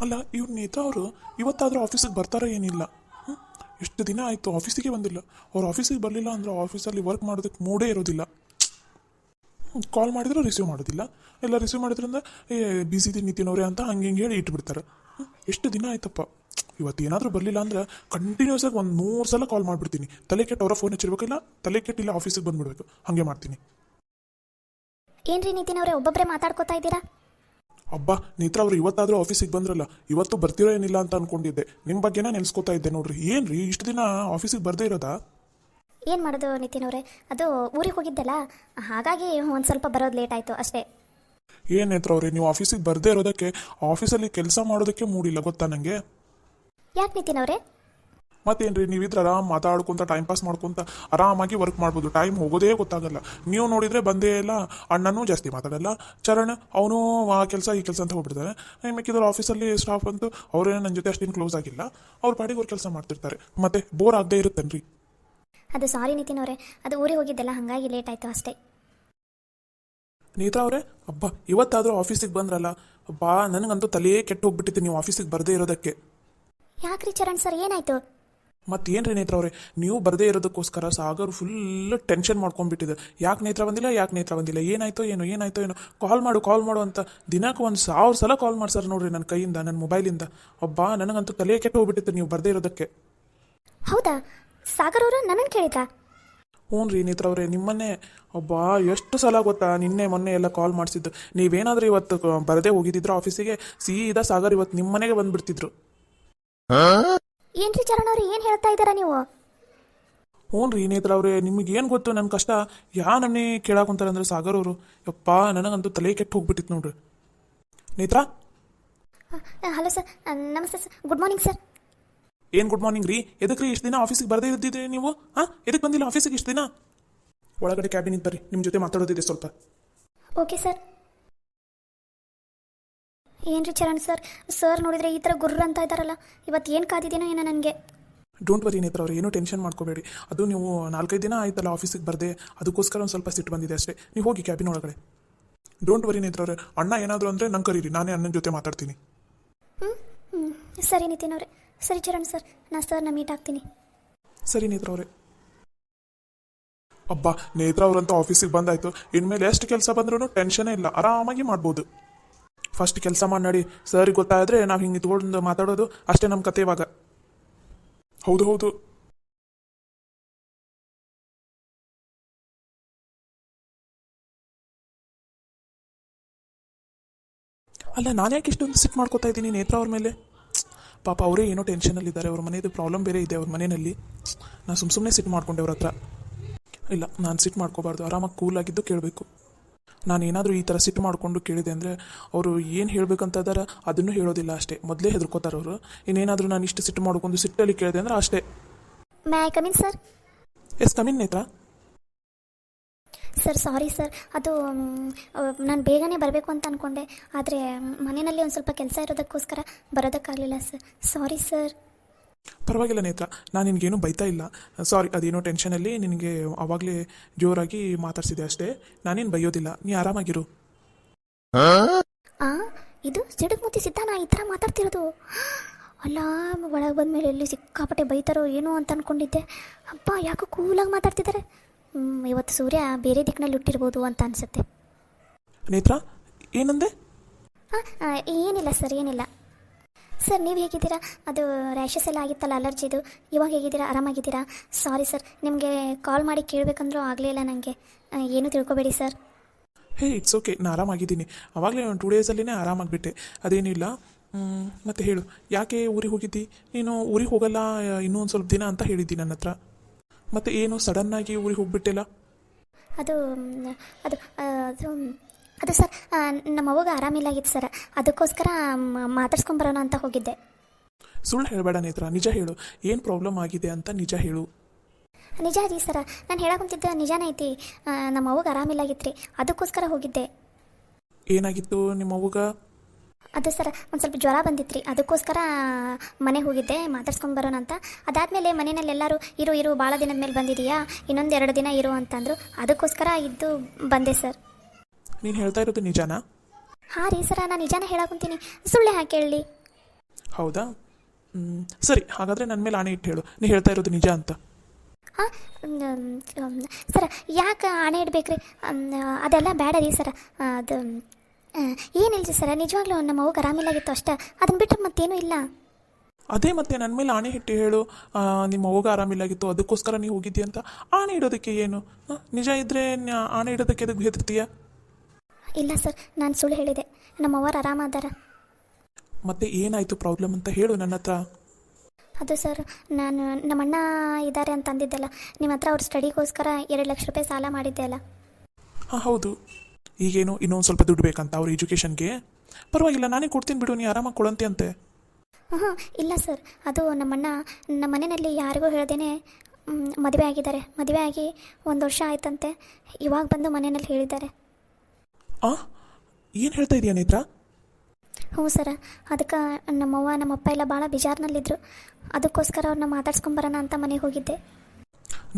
ಅಲ್ಲ ಇವ್ರು ನೇತಾ ಅವರು ಇವತ್ತಾದರೂ ಆಫೀಸಿಗೆ ಬರ್ತಾರೋ ಏನಿಲ್ಲ. ಎಷ್ಟು ದಿನ ಆಯಿತು ಆಫೀಸಿಗೆ ಬಂದಿಲ್ಲ. ಅವ್ರು ಆಫೀಸಿಗೆ ಬರಲಿಲ್ಲ ಅಂದರೆ ಆಫೀಸಲ್ಲಿ ವರ್ಕ್ ಮಾಡೋದಕ್ಕೆ ಮೂಡೇ ಇರೋದಿಲ್ಲ. ಕಾಲ್ ಮಾಡಿದ್ರೆ ರಿಸೀವ್ ಮಾಡೋದಿಲ್ಲ, ಎಲ್ಲ ರಿಸೀವ್ ಮಾಡಿದ್ರಿಂದ ಬಿಸಿ ಇದ್ದೀನಿ ನಿತಿನ್ ಅವರೇ ಅಂತ ಹಂಗೆ ಹಿಂಗೆ ಹೇಳಿ ಇಟ್ಬಿಡ್ತಾರೆ. ಎಷ್ಟು ದಿನ ಆಯ್ತಪ್ಪ. ಇವತ್ತು ಏನಾದರೂ ಬರಲಿಲ್ಲ ಅಂದ್ರೆ ಕಂಟಿನ್ಯೂಸ್ ಆಗಿ ಒಂದು 100 ಸಲ ಕಾಲ್ ಮಾಡಿಬಿಡ್ತೀನಿ. ತಲೆ ಕೆಟ್ಟು ಅವರ ಫೋನ್ ಹಚ್ಚಿರ್ಬೇಕಿಲ್ಲ, ತಲೆ ಕೆಟ್ಟಿಲ್ಲ ಆಫೀಸಿಗೆ ಬಂದುಬಿಡ್ಬೇಕು, ಹಾಗೆ ಮಾಡ್ತೀನಿ. ಏನ್ರಿ ನಿತಿನ್ ಅವರೇ ಒಬ್ಬೊಬ್ಬರೇ ಮಾತಾಡ್ಕೋತಾ ಇದ್ದೀರಾ? ಅಬ್ಬಾ ನೇತ್ರ ಅವರು ಇವತ್ತಾದರೂ ಆಫೀಸಿಗೆ ಬಂದ್ರಲ್ಲ, ಇವತ್ತು ಬರ್ತಿರೋ ಏನಿಲ್ಲ ಅಂತ ಅನ್ಕೊಂಡಿದ್ದೆ. ನಿಮ್ಮ ಬಗ್ಗೆನ ನೆನೆಸ್ಕೋತಾ ಇದ್ದೆ ನೋಡ್ರಿ. ಏನ್ರಿ ಇಷ್ಟು ದಿನ ಆಫೀಸಿಗೆ ಬರ್ದೇ ಇರೋದಾ? ಏನು ಮಾಡೋದು ನಿತಿನ್ ಅವರೇ, ಅದು ಊರಿಗೆ ಹೋಗಿದ್ದೆಲ್ಲ, ಹಾಗಾಗಿ ಒಂದು ಸ್ವಲ್ಪ ಬರೋದು ಲೇಟ್ ಆಯಿತು ಅಷ್ಟೇ. ಏನು ನೇತ್ರ ಅವ್ರಿ, ನೀವು ಆಫೀಸಿಗೆ ಬರ್ದೇ ಇರೋದಕ್ಕೆ ಆಫೀಸಲ್ಲಿ ಕೆಲಸ ಮಾಡೋದಕ್ಕೆ ಮೂಡಿಲ್ಲ ಗೊತ್ತಾ ನನಗೆ. ಯಾಕೆ ನಿತಿನ್ ಅವರೇ? ಮತ್ತೇನ್ರಿ, ನೀವಿದ್ರೆ ಆರಾಮ್ ಮಾತಾಡ್ಕೊಂತ ಟೈಮ್ ಪಾಸ್ ಮಾಡ್ಕೊಂತ ಆರಾಮಾಗಿ ವರ್ಕ್ ಮಾಡ್ಬೋದು. ಟೈಮ್ ಹೋಗೋದೇ ಗೊತ್ತಾಗಲ್ಲ. ನೀವು ನೋಡಿದ್ರೆ ಬಂದೇ ಇಲ್ಲ. ಅಣ್ಣನೂ ಜಾಸ್ತಿ ಮಾತಾಡಲ್ಲ. ಚರಣ್ ಅವನು ಆ ಕೆಲಸ ಈ ಕೆಲಸ ಅಂತ ಹೋಗ್ಬಿಡ್ತಾರೆ. ಮಿಕ್ಕಿದ್ರು ಆಫೀಸಲ್ಲಿ ಸ್ಟಾಫ್ ಅಂತೂ ಅವ್ರೇನು ನನ್ನ ಜೊತೆ ಅಷ್ಟೇನು ಕ್ಲೋಸ್ ಆಗಿಲ್ಲ. ಅವ್ರ ಪಾಡಿಗೆ ಅವ್ರು ಕೆಲಸ ಮಾಡ್ತಿರ್ತಾರೆ. ಮತ್ತೆ ಬೋರ್ ಆಗದೆ ಇರುತ್ತೇನ್ರಿ. ಅದು ಸಾರಿ ನಿತಿನ್ ಅವರೇ, ಅದು ಊರಿಗೆ ಹೋಗಿದ್ದೆಲ್ಲ ಹಾಗಾಗಿ ಲೇಟ್ ಆಯಿತು ಅಷ್ಟೇ. ನೇತ್ರ ಅವರೇ, ಅಬ್ಬಾ ಇವತ್ತಾದರೂ ಆಫೀಸಿಗೆ ಬಂದ್ರಲ್ಲ. ಅಬ್ಬಾ ನನಗಂತೂ ತಲೆಯೇ ಕೆಟ್ಟು ಹೋಗ್ಬಿಟ್ಟಿತ್ತು ನೀವು ಆಫೀಸಿಗೆ ಬರದೇ ಇರೋದಕ್ಕೆ. ಯಾಕ್ರಿ ಚರಣ್ ಸರ್, ಏನಾಯಿತು? ಮತ್ತೇನ್ರಿ ನೇತ್ರ ಅವ್ರೆ, ನೀವು ಬರದೇ ಇರೋದಕ್ಕೋಸ್ಕರ ಸಾಗರ್ ಫುಲ್ ಟೆನ್ಷನ್ ಮಾಡ್ಕೊಂಡ್ಬಿಟ್ಟಿದೆ. ಯಾಕೆ ನೇತ್ರ ಬಂದಿಲ್ಲ, ಯಾಕೆ ನೇತ್ರ ಬಂದಿಲ್ಲ, ಏನಾಯ್ತೋ ಏನೋ ಕಾಲ್ ಮಾಡು ಅಂತ ದಿನಕ್ಕೆ 1000 ಸಲ ಕಾಲ್ ಮಾಡ್ಸಾರ ನೋಡ್ರಿ ನನ್ನ ಕೈಯಿಂದ, ನನ್ನ ಮೊಬೈಲಿಂದ. ಅಬ್ಬಾ ನನಗಂತೂ ತಲೆ ಕೆಟ್ಟು ಹೋಗ್ಬಿಟ್ಟಿತ್ತು ನೀವು ಬರದೇ ಇರೋದಕ್ಕೆ. ಹೌದಾ? ಸಾಗರ್ ಅವರು ನನ್ನನ್ನು ಕೇಳಿದ್ರಾ? ಹ್ಞೂ ರೀ ನೇತ್ರ ಅವರೇ, ನಿಮ್ಮನ್ನೇ. ಅಬ್ಬಾ ಎಷ್ಟು ಸಲ ಗೊತ್ತಾ, ನಿನ್ನೆ ಮೊನ್ನೆ ಎಲ್ಲ ಕಾಲ್ ಮಾಡಿಸಿದ್ದು. ನೀವೇನಾದರೂ ಇವತ್ತು ಬರದೇ ಹೋಗಿದ್ದಿದ್ರು ಆಫೀಸಿಗೆ, ಸೀದಾ ಸಾಗರ್ ಇವತ್ತು ನಿಮ್ಮ ಮನೆಗೆ ಬಂದುಬಿಡ್ತಿದ್ರು. ಏನ್ರಿ ಚರಣ್ ಅವ್ರೆ, ಏನು ಹೇಳ್ತಾ ಇದ್ದೀರಾ ನೀವು? ಹ್ಞೂ ರೀ ನೇತ್ರ ಅವ್ರೆ, ನಿಮಗೇನು ಗೊತ್ತು ನನ್ನ ಕಷ್ಟ. ನನ್ನೇ ಕೇಳಾಕೊಂತಾರೆ ಅಂದರೆ ಸಾಗರ್ ಅವರು. ಯಪ್ಪ ನನಗಂತೂ ತಲೆ ಕೆಟ್ಟು ಹೋಗ್ಬಿಟ್ಟಿತ್ತು ನೋಡ್ರಿ. ನೇತ್ರ, ಹಲೋ ಸರ್, ನಮಸ್ತೆ ಸರ್, ಗುಡ್ ಮಾರ್ನಿಂಗ್ ಸರ್. ಏನು ಗುಡ್ ಮಾರ್ನಿಂಗ್ ರೀ? ಎದಕ್ಕೆ ರೀ ಇಷ್ಟು ದಿನ ಆಫೀಸಿಗೆ ಬರದೇ ಇದ್ದಿದ್ರಿ ನೀವು? ಎದಕ್ಕೆ ಬಂದಿಲ್ಲ ಆಫೀಸಿಗೆ ಇಷ್ಟು ದಿನ? ಒಳಗಡೆ ಕ್ಯಾಬಿನಿಗೆ ಬರ್ರಿ, ನಿಮ್ಮ ಜೊತೆ ಮಾತಾಡೋದಿದೆ ಸ್ವಲ್ಪ. Okay sir. ಏನ್ರಿ ಚರಣ್ ಸರ್, ಸರ್ ನೋಡಿದ್ರೆ ಈ ಥರ ಗುರ್ರ ಅಂತ ಇದ್ದಾರಲ್ಲ, ಇವತ್ತು ಏನು ಕಾದಿದ್ದೀನೋ ಏನೋ ನನಗೆ. ಡೋಂಟ್ ವರಿ ನೇತ್ರ ಅವ್ರು, ಏನೂ ಟೆನ್ಷನ್ ಮಾಡ್ಕೋಬೇಡಿ. ಅದು ನೀವು 4-5 ದಿನ ಆಯ್ತಲ್ಲ ಆಫೀಸಿಗೆ ಬರದೆ, ಅದಕ್ಕೋಸ್ಕರ ಒಂದು ಸ್ವಲ್ಪ ಸಿಟ್ಟು ಬಂದಿದೆ ಅಷ್ಟೇ. ನೀವು ಹೋಗಿ ಕ್ಯಾಬಿನ್ ಒಳಗಡೆ. ಡೋಂಟ್ ವರಿ ನೇತ್ರ ಅವ್ರೆ, ಅಣ್ಣ ಏನಾದರೂ ಅಂದರೆ ನಂಗೆ ಕರೀರಿ, ನಾನೇ ಅಣ್ಣನ ಜೊತೆ ಮಾತಾಡ್ತೀನಿ. ಸರಿ ನಿತಿನ್ ಅವರೇ, ಸರಿ ಚರಣ್ ಸರ್, ನಾ ಸರ್ನ ಮೀಟ್ ಆಗ್ತೀನಿ. ಸರಿ ನೇತ್ರ ಅವರೇ. ಅಬ್ಬಾ ನೇತ್ರ ಅವ್ರಂತೂ ಆಫೀಸಿಗೆ ಬಂದಾಯ್ತು. ಇನ್ಮೇಲೆ ಎಷ್ಟು ಕೆಲಸ ಬಂದ್ರೂ ಟೆನ್ಷನೇ ಇಲ್ಲ, ಆರಾಮಾಗಿ ಮಾಡ್ಬೋದು. ಫಸ್ಟ್ ಕೆಲಸ ಮಾಡಿ ನೋಡಿ, ಸರಿಗೆ ಗೊತ್ತಾದರೆ ನಾವು ಹಿಂಗೆ ಇಟ್ಕೊಂಡು ಮಾತಾಡೋದು ಅಷ್ಟೇ ನಮ್ಮ ಕತೆ ಇವಾಗ. ಹೌದು. ಅಲ್ಲ ನಾನು ಯಾಕೆ ಇಷ್ಟೊಂದು ಸಿಟ್ ಮಾಡ್ಕೋತಾ ಇದ್ದೀನಿ ನೇತ್ರ ಅವ್ರ ಮೇಲೆ? ಪಾಪ ಅವರೇ ಏನೋ ಟೆನ್ಷನಲ್ಲಿದ್ದಾರೆ. ಅವ್ರ ಮನೆಯದು ಪ್ರಾಬ್ಲಮ್ ಬೇರೆ ಇದೆ ಅವ್ರ ಮನೆಯಲ್ಲಿ. ನಾನು ಸುಮ್ಮನೆ ಸಿಟ್ ಮಾಡ್ಕೊಂಡೆ ಅವ್ರ ಹತ್ರ. ಇಲ್ಲ, ನಾನು ಸಿಟ್ ಮಾಡ್ಕೋಬಾರ್ದು, ಆರಾಮಾಗಿ ಕೂಲಾಗಿದ್ದು ಕೇಳಬೇಕು. ನಾನು ಏನಾದರೂ ಈ ಥರ ಸಿಟ್ಟು ಮಾಡಿಕೊಂಡು ಕೇಳಿದೆ ಅಂದರೆ ಅವರು ಏನು ಹೇಳಬೇಕಂತ ಇದ್ದಾರೆ ಅದನ್ನು ಹೇಳೋದಿಲ್ಲ ಅಷ್ಟೇ. ಮೊದಲೇ ಹೆದರ್ಕೋತಾರೆ ಅವರು. ಇನ್ನೇನಾದರೂ ನಾನು ಇಷ್ಟು ಸಿಟ್ಟು ಮಾಡ್ಕೊಂಡು ಸಿಟ್ಟಲ್ಲಿ ಕೇಳಿದೆ ಅಂದರೆ ಅಷ್ಟೇ. May I come in sir? S come in ನೇತ್ರ. ಸರ್ ಸಾರಿ ಸರ್, ಅದು ನಾನು ಬೇಗನೆ ಬರಬೇಕು ಅಂತ ಅಂದ್ಕೊಂಡೆ, ಆದರೆ ಮನೆಯಲ್ಲಿ ಒಂದು ಸ್ವಲ್ಪ ಕೆಲಸ ಇರೋದಕ್ಕೋಸ್ಕರ ಬರೋದಕ್ಕಾಗಲಿಲ್ಲ ಸರ್. Sorry sir. ಪರವಾಗಿಲ್ಲ ನೇತ್ರ, ನಾನು ನಿನಗೇನು ಬೈತಾ ಇಲ್ಲ. ಸಾರಿ, ಅದೇನೋ ಟೆನ್ಷನಲ್ಲಿ ನಿನಗೆ ಆವಾಗಲೇ ಜೋರಾಗಿ ಮಾತಾಡ್ಸಿದೆ ಅಷ್ಟೇ. ನಾನೇನು ಬೈಯೋದಿಲ್ಲ, ನೀ ಆರಾಮಾಗಿರು. ಇದು ಸಿಡುಕ್ಮುತ್ತಿ ಸಿದ್ಧಾನ ಈ ಥರ ಮಾತಾಡ್ತಿರೋದು? ಅಲ್ಲ, ಒಳಗೆ ಬಂದಮೇಲೆ ಎಲ್ಲಿ ಸಿಕ್ಕಾಪಟ್ಟೆ ಬೈತಾರೋ ಏನೋ ಅಂತ ಅಂದ್ಕೊಂಡಿದ್ದೆ. ಅಪ್ಪ ಯಾಕೋ ಕೂಲಾಗಿ ಮಾತಾಡ್ತಿದ್ದಾರೆ. ಇವತ್ತು ಸೂರ್ಯ ಬೇರೆ ದಿಕ್ಕಿನಲ್ಲಿ ಹುಟ್ಟಿರ್ಬೋದು ಅಂತ ಅನಿಸುತ್ತೆ. ನೇತ್ರ, ಏನಂದೆ? ಏನಿಲ್ಲ ಸರ್, ಏನಿಲ್ಲ ಸರ್. ನೀವು ಹೇಗಿದ್ದೀರಾ? ಅದು ರ್ಯಾಷಸ್ ಎಲ್ಲ ಆಗಿತ್ತಲ್ಲ, ಅಲರ್ಜಿದು, ಇವಾಗ ಹೇಗಿದ್ದೀರಾ? ಆರಾಮಾಗಿದ್ದೀರಾ? ಸಾರಿ ಸರ್, ನಿಮಗೆ ಕಾಲ್ ಮಾಡಿ ಕೇಳಬೇಕಂದ್ರೂ ಆಗಲೇ ಇಲ್ಲ ನನಗೆ. ಏನೂ ತಿಳ್ಕೊಬೇಡಿ ಸರ್. ಇಟ್ಸ್ ಓಕೆ, ನಾನು ಆರಾಮಾಗಿದ್ದೀನಿ. ಆವಾಗಲೇ ಒಂದು 2 ಡೇಸಲ್ಲಿನೇ ಆರಾಮಾಗಿಬಿಟ್ಟೆ, ಅದೇನಿಲ್ಲ. ಮತ್ತು ಹೇಳು, ಯಾಕೆ ಊರಿಗೆ ಹೋಗಿದ್ದಿ? ನೀನು ಊರಿಗೆ ಹೋಗಲ್ಲ ಇನ್ನೂ ಒಂದು ಸ್ವಲ್ಪ ದಿನ ಅಂತ ಹೇಳಿದ್ದಿ ನನ್ನ ಹತ್ರ. ಮತ್ತು ಏನು ಸಡನ್ನಾಗಿ ಊರಿಗೆ ಹೋಗ್ಬಿಟ್ಟಿಲ್ಲ? ಅದು ಅದು ಅದು ಅದು ಸರ್, ನಮ್ಮ ಅವ್ವಗೆ ಆರಾಮಿಲ್ಲಾಗಿತ್ತು ಸರ್, ಅದಕ್ಕೋಸ್ಕರ ಮಾತಾಡ್ಸ್ಕೊಂಬರೋಣ ಅಂತ ಹೋಗಿದ್ದೆ. ಸುಳ್ಳು ಹೇಳಬೇಡ ನೇತ್ರ, ನಿಜ ಹೇಳು. ಏನು ಪ್ರಾಬ್ಲಮ್ ಆಗಿದೆ ಅಂತ ನಿಜ ಹೇಳು. ನಿಜ ರೀ ಸರ, ನಾನು ಹೇಳಕ್ಕಂತಿದ್ದ ನಿಜಾನೇ ಐತಿ. ನಮ್ಮ ಅವ್ವಗೆ ಆರಾಮಿಲ್ಲಾಗಿತ್ತು ರೀ, ಅದಕ್ಕೋಸ್ಕರ ಹೋಗಿದ್ದೆ. ಏನಾಗಿತ್ತು ನಿಮ್ಮ ಅವ್ವಗ? ಅದು ಸರ್, ಒಂದು ಸ್ವಲ್ಪ ಜ್ವರ ಬಂದಿತ್ತು ರೀ, ಅದಕ್ಕೋಸ್ಕರ ಮನೆಗೆ ಹೋಗಿದ್ದೆ ಮಾತಾಡ್ಸ್ಕೊಂಬರೋಣ ಅಂತ. ಅದಾದಮೇಲೆ ಮನೆಯಲ್ಲಿ ಎಲ್ಲರೂ ಇರು ಭಾಳ ದಿನದ ಮೇಲೆ ಬಂದಿದೆಯಾ, ಇನ್ನೊಂದು 2 ದಿನ ಇರು ಅಂತಂದರು, ಅದಕ್ಕೋಸ್ಕರ ಇದ್ದು ಬಂದೆ ಸರ್. ನೀನು ಹೇಳ್ತಾ ಇರೋದು ನಿಜಾನಾ? ಹಾಂ ರೀ ಸರ, ನಾನು ನಿಜಾನ ಹೇಳಕ್ಕಂತೀನಿ, ಸುಳ್ಳೆ ಹಾಕಿ ಹೇಳಿ. ಹೌದಾ? ಸರಿ, ಹಾಗಾದರೆ ನನ್ನ ಮೇಲೆ ಆಣೆ ಇಟ್ಟು ಹೇಳು, ನೀ ಹೇಳ್ತಾ ಇರೋದು ನಿಜ ಅಂತ. ಹಾಂ ಸರ, ಯಾಕೆ ಆಣೆ ಇಡ್ಬೇಕ್ರಿ? ಅದೆಲ್ಲ ಬೇಡ ರೀ ಸರ. ಅದು ಏನಿಲ್ಲ ರೀ ಸರ, ನಿಜವಾಗ್ಲೂ ನಮ್ಮ ಅವ್ಗೆ ಆರಾಮಿಲ್ಲಾಗಿತ್ತು ಅಷ್ಟೇ, ಅದನ್ನ ಬಿಟ್ಟರೆ ಮತ್ತೇನೂ ಇಲ್ಲ. ಅದೇ ಮತ್ತೆ ನನ್ನ ಮೇಲೆ ಆಣೆ ಇಟ್ಟು ಹೇಳು, ನಿಮ್ಮ ಅವ್ಗ ಆರಾಮಿಲ್ಲಾಗಿತ್ತು ಅದಕ್ಕೋಸ್ಕರ ನೀವು ಹೋಗಿದ್ದೀಯ ಅಂತ. ಆಣೆ ಇಡೋದಕ್ಕೆ ಏನು? ನಿಜ ಇದ್ದರೆ ಆಣೆ ಇಡೋದಕ್ಕೆ ಅದಕ್ಕೆ ಹೆದರ್ತೀಯ? ಇಲ್ಲ ಸರ್, ನಾನು ಸುಳ್ಳು ಹೇಳಿದೆ. ನಮ್ಮ ಅವ್ವರು ಆರಾಮದಾರ. ಮತ್ತೆ ಏನಾಯಿತು ಪ್ರಾಬ್ಲಮ್ ಅಂತ ಹೇಳು ನನ್ನ ಹತ್ರ. ಅದು ಸರ್, ನಾನು ನಮ್ಮ ಅಣ್ಣ ಇದ್ದಾರೆ ಅಂತ ಅಂದಿದ್ದೆಲ್ಲ, ನಿಮ್ಮ ಹತ್ರ ಅವ್ರ ಸ್ಟಡಿಗೋಸ್ಕರ 2 ಲಕ್ಷ ರೂಪಾಯಿ ಸಾಲ ಮಾಡಿದ್ದೆ ಅಲ್ಲ. ಹಾಂ ಹೌದು. ಈಗೇನು ಇನ್ನೊಂದು ಸ್ವಲ್ಪ ದುಡ್ಡು ಬೇಕಂತ ಅವ್ರ ಎಜುಕೇಷನ್ಗೆ? ಪರವಾಗಿಲ್ಲ, ನಾನೇ ಕೊಡ್ತೀನಿ ಬಿಡು, ನೀ ಆರಾಮಾಗಿ ಕೊಡಂತೆ ಅಂತೆ. ಹಾಂ ಇಲ್ಲ ಸರ್, ಅದು ನಮ್ಮಣ್ಣ ನಮ್ಮ ಮನೆಯಲ್ಲಿ ಯಾರಿಗೂ ಹೇಳ್ದೇನೆ ಮದುವೆ ಆಗಿದ್ದಾರೆ. ಮದುವೆ ಆಗಿ 1 ವರ್ಷ ಆಯ್ತಂತೆ. ಇವಾಗ ಬಂದು ಮನೆಯಲ್ಲಿ ಹೇಳಿದ್ದಾರೆ. ಏನು ಹೇಳ್ತಾ ಇದೀಯ ನೇತ್ರ? ಹ್ಞೂ ಸರ, ಅದಕ್ಕೆ ನಮ್ಮವ್ವ ನಮ್ಮಪ್ಪ ಎಲ್ಲ ಭಾಳ ಬೇಜಾರಿನಲ್ಲಿದ್ದರು. ಅದಕ್ಕೋಸ್ಕರ ಅವ್ರನ್ನ ಮಾತಾಡ್ಸ್ಕೊಂಬರೋಣ ಅಂತ ಮನೆಗೆ ಹೋಗಿದ್ದೆ.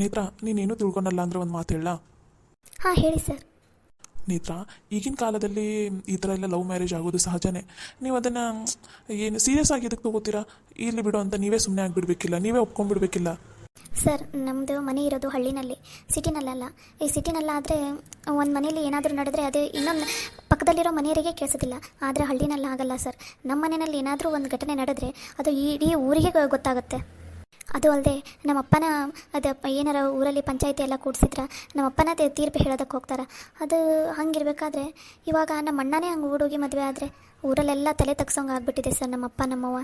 ನೇತ್ರ, ನೀನೇನು ತಿಳ್ಕೊಂಡಲ್ಲ ಅಂದ್ರೆ ಒಂದು ಮಾತು ಹೇಳ. ಹಾಂ ಹೇಳಿ ಸರ್. ನೇತ್ರ, ಈಗಿನ ಕಾಲದಲ್ಲಿ ಈ ಥರ ಎಲ್ಲ ಲವ್ ಮ್ಯಾರೇಜ್ ಆಗೋದು ಸಹಜನೇ. ನೀವು ಅದನ್ನು ಏನು ಸೀರಿಯಸ್ ಆಗಿ ಇದಕ್ಕೆ ತಗೋತೀರಾ? ಇಲ್ಲಿ ಬಿಡು ಅಂತ ನೀವೇ ಸುಮ್ಮನೆ ಆಗಿಬಿಡ್ಬೇಕಿಲ್ಲ, ನೀವೇ ಒಪ್ಕೊಂಡ್ಬಿಡ್ಬೇಕಿಲ್ಲ. ಸರ್, ನಮ್ಮದು ಮನೆ ಇರೋದು ಹಳ್ಳಿನಲ್ಲಿ, ಸಿಟಿನಲ್ಲ. ಈ ಸಿಟಿನಲ್ಲಾದರೆ ಒಂದು ಮನೇಲಿ ಏನಾದರೂ ನಡೆದ್ರೆ ಅದು ಇನ್ನೊಂದು ಪಕ್ಕದಲ್ಲಿರೋ ಮನೆಯವರಿಗೆ ಕೇಳಿಸೋದಿಲ್ಲ. ಆದರೆ ಹಳ್ಳಿನಲ್ಲಿ ಆಗಲ್ಲ ಸರ್. ನಮ್ಮ ಮನೆಯಲ್ಲಿ ಏನಾದರೂ ಒಂದು ಘಟನೆ ನಡೆದ್ರೆ ಅದು ಇಡೀ ಊರಿಗೆ ಗೊತ್ತಾಗುತ್ತೆ. ಅದು ಅಲ್ಲದೆ ನಮ್ಮಪ್ಪನ ಅದು ಏನಾರ ಊರಲ್ಲಿ ಪಂಚಾಯತಿ ಎಲ್ಲ ಕೂಡಿಸಿದ್ರೆ ನಮ್ಮಪ್ಪನ ತೀರ್ಪು ಹೇಳೋದಕ್ಕೆ ಹೋಗ್ತಾರೆ. ಅದು ಹಂಗಿರ್ಬೇಕಾದ್ರೆ ಇವಾಗ ನಮ್ಮ ಅಣ್ಣನೇ ಹಂಗೆ ಓಡೋಗಿ ಮದುವೆ ಆದರೆ ಊರಲ್ಲೆಲ್ಲ ತಲೆ ತಗ್ಸೋಂಗೆ ಆಗ್ಬಿಟ್ಟಿದೆ ಸರ್ ನಮ್ಮಪ್ಪ ನಮ್ಮವ್ವ.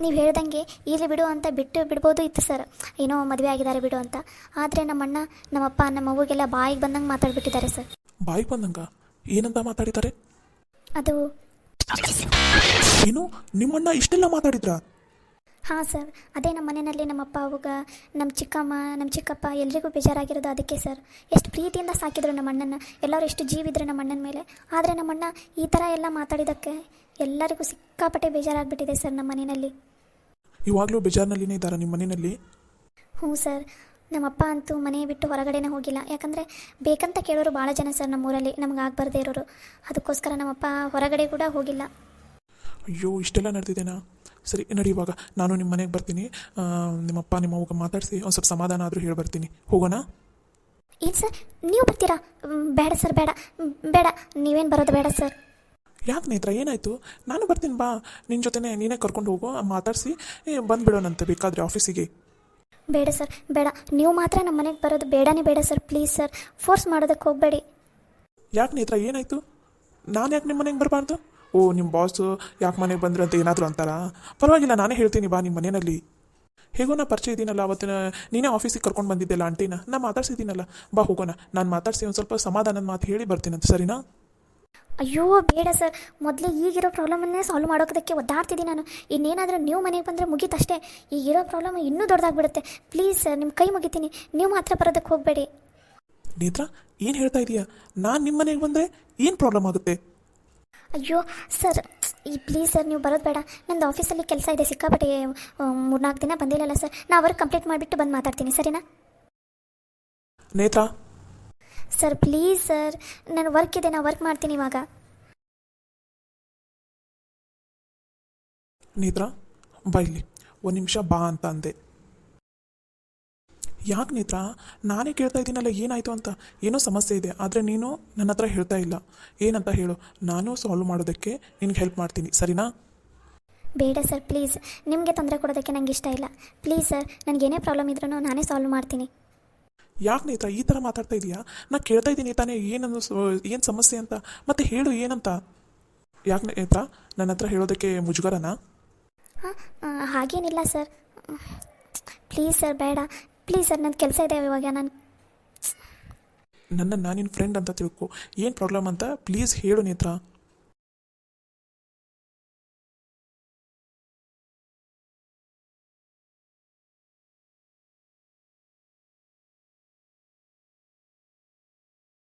ನೀವು ಹೇಳ್ದಂಗೆ ಇಲ್ಲಿ ಬಿಡು ಅಂತ ಬಿಡ್ಬೋದು ಇತ್ತು ಸರ್, ಏನೋ ಮದುವೆ ಆಗಿದ್ದಾರೆ ಬಿಡು ಅಂತ. ಆದರೆ ನಮ್ಮಣ್ಣ ನಮ್ಮಪ್ಪ ನಮ್ಮವ್ವಗೆಲ್ಲ ಬಾಯಿಗೆ ಬಂದಂಗೆ ಮಾತಾಡ್ಬಿಟ್ಟಿದ್ದಾರೆ ಸರ್. ಬಾಯಿಗೆ ಬಂದಂಗ ಏನಂತ ಮಾತಾಡಿದ್ದಾರೆ? ಅದು ಏನು, ನಿಮ್ಮಣ್ಣ ಇಷ್ಟೆಲ್ಲ ಮಾತಾಡಿದ್ರಾ? ಹಾಂ ಸರ್, ಅದೇ ನಮ್ಮ ಮನೆಯಲ್ಲಿ ನಮ್ಮಪ್ಪ ಅವಾಗ ನಮ್ಮ ಚಿಕ್ಕಮ್ಮ ನಮ್ಮ ಚಿಕ್ಕಪ್ಪ ಎಲ್ರಿಗೂ ಬೇಜಾರಾಗಿರೋದು ಅದಕ್ಕೆ ಸರ್. ಎಷ್ಟು ಪ್ರೀತಿಯಿಂದ ಸಾಕಿದ್ರು ನಮ್ಮ ಅಣ್ಣನ, ಎಲ್ಲರೂ ಎಷ್ಟು ಜೀವಿದ್ರು ನಮ್ಮ ಅಣ್ಣನ ಮೇಲೆ. ಆದರೆ ನಮ್ಮಣ್ಣ ಈ ಥರ ಎಲ್ಲ ಮಾತಾಡಿದ್ದಕ್ಕೆ ಎಲ್ಲರಿಗೂ ಸಿಕ್ಕಾಪಟ್ಟೆ ಬೇಜಾರಾಗ್ಬಿಟ್ಟಿದೆ ಸರ್ ನಮ್ಮ ಮನೆಯಲ್ಲಿ. ಇವಾಗಲೂ ಬೇಜಾರಿನಲ್ಲಿನೇ ಇದ್ದಾರಾ ನಿಮ್ಮ ಮನೆಯಲ್ಲಿ? ಹ್ಞೂ ಸರ್, ನಮ್ಮಪ್ಪ ಅಂತೂ ಮನೆ ಬಿಟ್ಟು ಹೊರಗಡೆನೇ ಹೋಗಿಲ್ಲ. ಯಾಕಂದರೆ ಬೇಕಂತ ಕೇಳೋರು ಭಾಳ ಜನ ಸರ್ ನಮ್ಮೂರಲ್ಲಿ, ನಮ್ಗೆ ಆಗಬಾರ್ದೇ ಇರೋರು. ಅದಕ್ಕೋಸ್ಕರ ನಮ್ಮಪ್ಪ ಹೊರಗಡೆ ಕೂಡ ಹೋಗಿಲ್ಲ. ಅಯ್ಯೋ, ಇಷ್ಟೆಲ್ಲ ನಡೆದಿದ್ದೇನಾ? ಸರಿ ನಡಿ, ಇವಾಗ ನಾನು ನಿಮ್ಮ ಮನೆಗೆ ಬರ್ತೀನಿ. ನಿಮ್ಮಪ್ಪ ನಿಮ್ಮ ಅವ್ಗ ಮಾತಾಡಿಸಿ ಒಂದು ಸ್ವಲ್ಪ ಸಮಾಧಾನ ಆದರೂ ಹೇಳಿ ಬರ್ತೀನಿ. ಹೋಗೋಣ? ಏನು ಸರ್, ನೀವು ಬರ್ತೀರಾ? ಬೇಡ ಸರ್, ಬೇಡ ಬೇಡ, ನೀವೇನು ಬರೋದು ಬೇಡ ಸರ್. ಯಾಕೆ ನೇತ್ರ, ಏನಾಯಿತು? ನಾನು ಬರ್ತೀನಿ ಬಾ, ನಿನ್ನ ಜೊತೆನೇ ನೀನೇ ಕರ್ಕೊಂಡು ಹೋಗೋ, ಮಾತಾಡಿಸಿ ಬಂದುಬಿಡೋಣಂತೆ ಬೇಕಾದರೆ ಆಫೀಸಿಗೆ. ಬೇಡ ಸರ್, ಬೇಡ, ನೀವು ಮಾತ್ರ ನಮ್ಮ ಮನೆಗೆ ಬರೋದು ಬೇಡನೇ ಬೇಡ ಸರ್. ಪ್ಲೀಸ್ ಸರ್, ಫೋರ್ಸ್ ಮಾಡೋದಕ್ಕೆ ಹೋಗಬೇಡಿ. ಯಾಕೆ ನೇತ್ರ, ಏನಾಯಿತು? ನಾನು ಯಾಕೆ ನಿಮ್ಮ ಮನೆಗೆ ಬರಬಾರ್ದು? ಓ, ನಿಮ್ಮ ಬಾಸು ಯಾಕೆ ಮನೆಗೆ ಬಂದ್ರು ಅಂತ ಏನಾದರೂ ಅಂತಾರಾ? ಪರವಾಗಿಲ್ಲ, ನಾನೇ ಹೇಳ್ತೀನಿ ಬಾ ನಿಮ್ಮ ಮನೆಯಲ್ಲಿ. ಹೇಗೋ ನಾ ಪರಿಚಯ ಇದ್ದೀನಲ್ಲ, ಅವತ್ತಿನ ನೀನೇ ಆಫೀಸಿಗೆ ಕರ್ಕೊಂಡು ಬಂದಿದ್ದೆಲ್ಲ ಆಂಟಿನ, ನಾ ಮಾತಾಡ್ಸಿದ್ದೀನಲ್ಲ, ಬಾ ಹೋಗೋಣ. ನಾನು ಮಾತಾಡಿಸಿ ಒಂದು ಸ್ವಲ್ಪ ಸಮಾಧಾನದ ಮಾತು ಹೇಳಿ ಬರ್ತೀನಂತ, ಸರಿನಾ? ಅಯ್ಯೋ ಬೇಡ ಸರ್, ಮೊದಲೇ ಈಗಿರೋ ಪ್ರಾಬ್ಲಮನ್ನೇ ಸಾಲ್ವ್ ಮಾಡೋದಕ್ಕೆ ಒದ್ದಾಡ್ತಿದ್ದೀನಿ ನಾನು. ಇನ್ನೇನಾದರೂ ನೀವು ಮನೆಗೆ ಬಂದರೆ ಮುಗೀತಷ್ಟೇ. ಈಗಿರೋ ಪ್ರಾಬ್ಲಮ್ ಇನ್ನೂ ದೊಡ್ಡದಾಗ್ಬಿಡುತ್ತೆ. ಪ್ಲೀಸ್ ಸರ್, ನಿಮ್ಮ ಕೈ ಮುಗಿತೀನಿ, ನೀವು ಮಾತ್ರ ಬರೋದಕ್ಕೆ ಹೋಗಬೇಡಿ. ನೇತ್ರ, ಏನು ಹೇಳ್ತಾ ಇದೀಯಾ? ನಾನು ನಿಮ್ಮ ಮನೆಗೆ ಬಂದರೆ ಏನು ಪ್ರಾಬ್ಲಮ್ ಆಗುತ್ತೆ? ಅಯ್ಯೋ ಸರ್, ಪ್ಲೀಸ್ ಸರ್, ನೀವು ಬರೋದು ಬೇಡ. ನಂದು ಆಫೀಸಲ್ಲಿ ಕೆಲಸ ಇದೆ ಸಿಕ್ಕಾಪಟ್ಟೆ. 3-4 ದಿನ ಬಂದಿಲ್ಲಲ್ಲ ಸರ್, ನಾ ವರ್ಕ್ ಕಂಪ್ಲೀಟ್ ಮಾಡಿಬಿಟ್ಟು ಬಂದು ಮಾತಾಡ್ತೀನಿ, ಸರಿನಾ? ನೇತ್ರ ಸರ್ ಪ್ಲೀಸ್ ಸರ್, ನಾನು ವರ್ಕ್ ಇದೆ, ನಾನು ವರ್ಕ್ ಮಾಡ್ತೀನಿ ಇವಾಗ. ನೇತ್ರ ಬಾ ಇಲ್ಲಿ, 1 ನಿಮಿಷ ಬಾ ಅಂತ ಅಂದೆ. ಯಾಕೆ ನೇತ್ರ, ನಾನೇ ಕೇಳ್ತಾ ಇದ್ದೀನಲ್ಲ ಏನಾಯಿತು ಅಂತ. ಏನೋ ಸಮಸ್ಯೆ ಇದೆ, ಆದರೆ ನೀನು ನನ್ನ ಹತ್ರ ಹೇಳ್ತಾ ಇಲ್ಲ. ಏನಂತ ಹೇಳು, ನಾನು ಸಾಲ್ವ್ ಮಾಡೋದಕ್ಕೆ ನಿನಗೆ ಹೆಲ್ಪ್ ಮಾಡ್ತೀನಿ, ಸರಿನಾ? ಬೇಡ ಸರ್ ಪ್ಲೀಸ್, ನಿಮಗೆ ತೊಂದರೆ ಕೊಡೋದಕ್ಕೆ ನನಗೆ ಇಷ್ಟ ಇಲ್ಲ. ಪ್ಲೀಸ್ ಸರ್, ನನಗೇನೇ ಪ್ರಾಬ್ಲಮ್ ಇದ್ರೂ ನಾನೇ ಸಾಲ್ವ್ ಮಾಡ್ತೀನಿ. ಯಾಕೆ ನೇತ್ರ ಈ ಥರ ಮಾತಾಡ್ತಾ ಇದೀಯಾ? ನಾನು ಕೇಳ್ತಾ ಇದ್ದೀನಿ ತಾನೇ ಏನು ಸಮಸ್ಯೆ ಅಂತ, ಮತ್ತೆ ಹೇಳು ಏನಂತ. ಯಾಕೆ ನೇತ್ರ, ನನ್ನ ಹತ್ರ ಹೇಳೋದಕ್ಕೆ ಮುಜುಗರನಾ? ಹಾಂ, ಹಾಗೇನಿಲ್ಲ ಸರ್. ಪ್ಲೀಸ್ ಸರ್, ಬೇಡ ಪ್ಲೀಸ್ ಸರ್, ನನ್ನ ಕೆಲಸ ಇದೆ ಇವಾಗ. ನನ್ನನ್ನು ನಿನ್ನ ಫ್ರೆಂಡ್ ಅಂತ ತಿಳ್ಕೊ, ಏನು ಪ್ರಾಬ್ಲಮ್ ಅಂತ ಪ್ಲೀಸ್ ಹೇಳು ನೇತ್ರ.